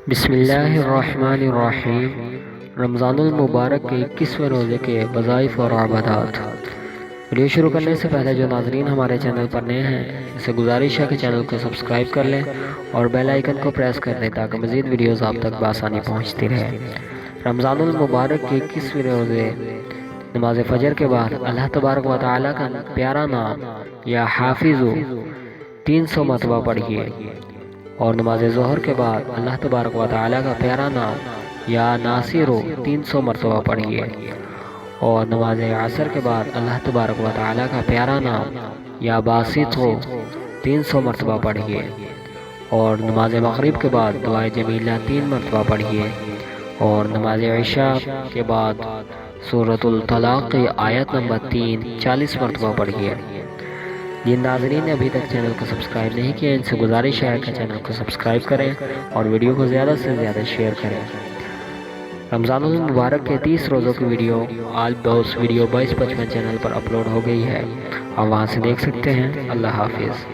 بسم اللہ الرحمن الرحیم۔ رمضان المبارک کے 21ویں روزے کے وظائف اور عبادات۔ ویڈیو شروع کرنے سے پہلے جو ناظرین ہمارے چینل پر نئے ہیں اسے گزارش ہے کہ چینل کو سبسکرائب کر لیں اور بیل آئیکن کو پریس کر دیں تاکہ مزید ویڈیوز آپ تک بآسانی پہنچتی رہے۔ رمضان المبارک کے 21ویں روزے نماز فجر کے بعد اللہ تبارک و تعالیٰ کا پیارا نام یا حافظو 300 مرتبہ پڑھیے، اور نماز ظہر کے بعد اللہ تبارک و تعالیٰ کا پیارا نام یا ناصرو 300 مرتبہ پڑھیے، اور نماز عصر کے بعد اللہ تبارک و تعالیٰ کا پیارا نام یا باسطو 300 مرتبہ پڑھیے، اور نماز مغرب کے بعد دعائے جمیلہ 3 مرتبہ پڑھیے، اور نماز عشاء کے بعد سورۃ الطلاق کی آیت نمبر 3 40 مرتبہ پڑھیے۔ جن ناظرین نے ابھی تک چینل کو سبسکرائب نہیں کیا ان سے گزارش ہے کہ چینل کو سبسکرائب کریں اور ویڈیو کو زیادہ سے زیادہ شیئر کریں۔ رمضان المبارک کے 30 روزوں کی ویڈیو آل باؤس ویڈیو 2255 چینل پر اپلوڈ ہو گئی ہے، آپ وہاں سے دیکھ سکتے ہیں۔ اللہ حافظ۔